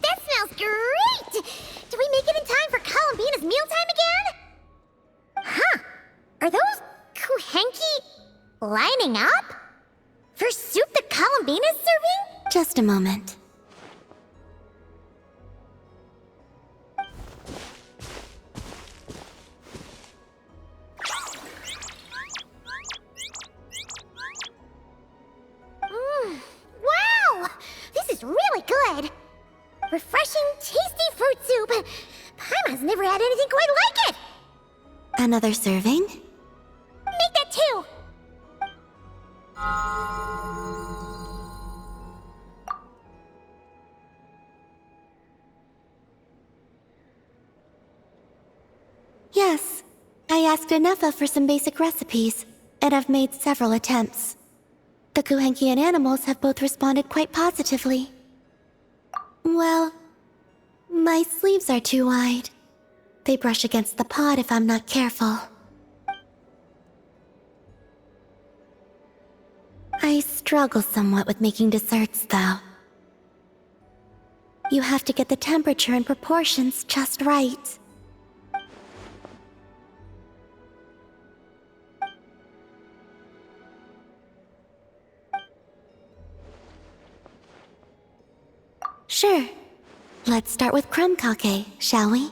That smells great! Do we make it in time for Columbina's mealtime again? Huh. Are those kuhenki lining up? For soup that Columbina's serving? Just a moment. Wow! This is really good! Refreshing, tasty fruit soup! Paimon's never had anything quite like it! Another serving? Make that two! Yes. I asked Anefa for some basic recipes, and I've made several attempts. The Kuhenkian animals have both responded quite positively. Well, my sleeves are too wide. They brush against the pod if I'm not careful. I struggle somewhat with making desserts, though. You have to get the temperature and proportions just right. Sure. Let's start with crumb kake, shall we?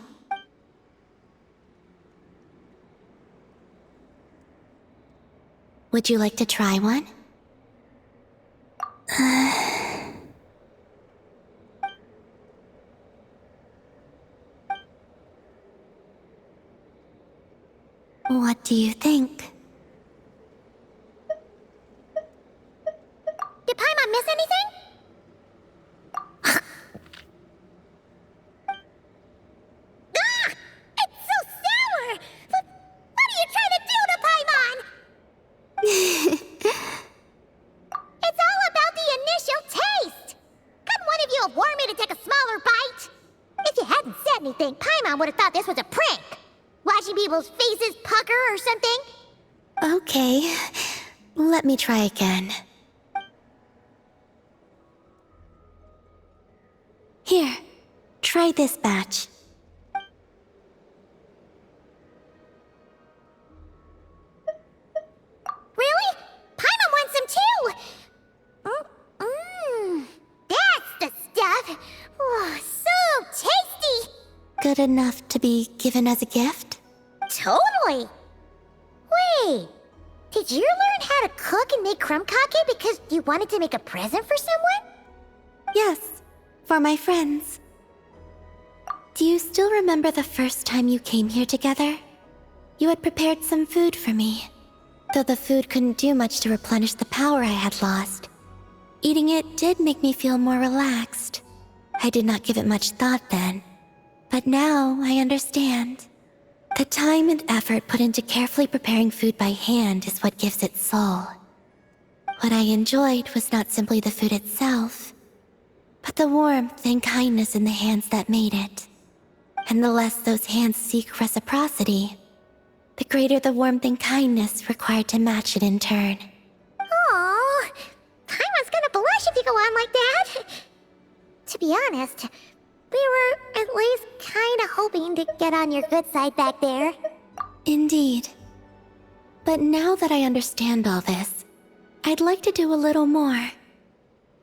Would you like to try one? What do you think? Did Paimon miss anything? It's so sour! What are you trying to do to Paimon? It's all about the initial taste! Couldn't one of you have warned me to take a smaller bite? If you hadn't said anything, Paimon would have thought this was a prank. Watching people's faces pucker or something. Okay. Let me try again. Here, try this batch. Really? Paimon wants some too! That's the stuff! Oh, so tasty! Good enough to be given as a gift? Totally! Wait, did you learn how to cook and make crumb kake because you wanted to make a present for someone? Yes, for my friends. Do you still remember the first time you came here together? You had prepared some food for me, though the food couldn't do much to replenish the power I had lost. Eating it did make me feel more relaxed. I did not give it much thought then, but now I understand. The time and effort put into carefully preparing food by hand is what gives it soul. What I enjoyed was not simply the food itself, but the warmth and kindness in the hands that made it. And the less those hands seek reciprocity, the greater the warmth and kindness required to match it in turn. Aww, Paimon's gonna blush if you go on like that. To be honest, we were at least kinda hoping to get on your good side back there. Indeed. But now that I understand all this, I'd like to do a little more.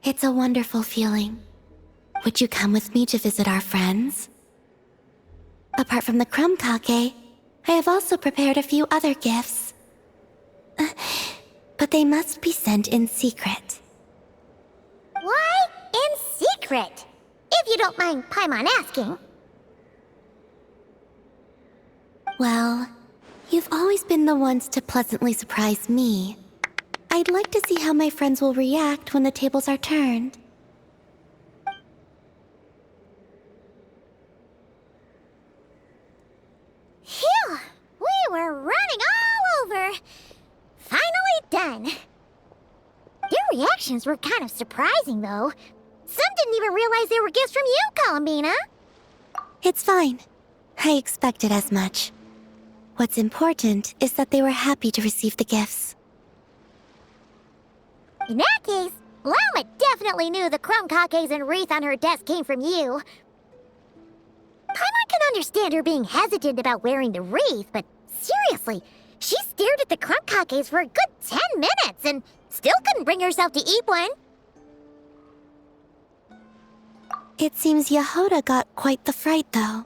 It's a wonderful feeling. Would you come with me to visit our friends? Apart from the crumb kake, I have also prepared a few other gifts. But they must be sent in secret. Why in secret? If you don't mind Paimon asking. Well, you've always been the ones to pleasantly surprise me. I'd like to see how my friends will react when the tables are turned. Phew! We were running all over! Finally done! Their reactions were kind of surprising, though. Some didn't even realize they were gifts from you, Columbina. It's fine. I expected as much. What's important is that they were happy to receive the gifts. In that case, Llama definitely knew the crumb cupcakes and wreath on her desk came from you. Paimon can understand her being hesitant about wearing the wreath, but seriously, she stared at the crumb cupcakes for a good 10 minutes and still couldn't bring herself to eat one. It seems Yahoda got quite the fright, though.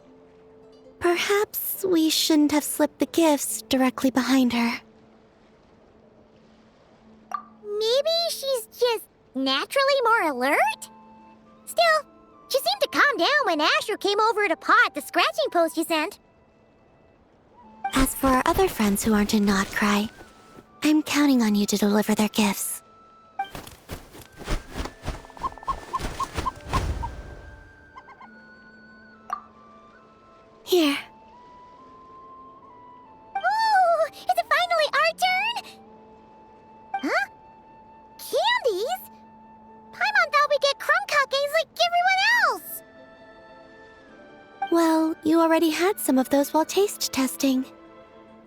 Perhaps we shouldn't have slipped the gifts directly behind her. Maybe she's just naturally more alert? Still, she seemed to calm down when Astro came over to paw at the scratching post you sent. As for our other friends who aren't in Notcry, I'm counting on you to deliver their gifts. Here. Ooh, is it finally our turn? Huh? Candies? Paimon thought we'd get crumb cupcakes like everyone else. Well, you already had some of those while taste testing.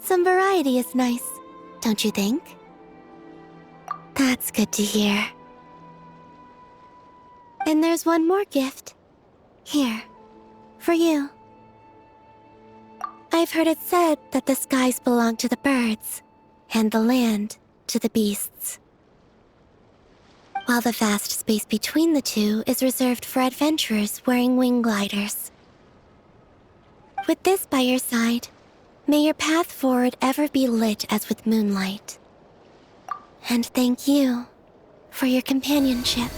Some variety is nice, don't you think? That's good to hear. And there's one more gift. Here, for you. I've heard it said that the skies belong to the birds, and the land to the beasts, while the vast space between the two is reserved for adventurers wearing wing gliders. With this by your side, may your path forward ever be lit as with moonlight. And thank you for your companionship.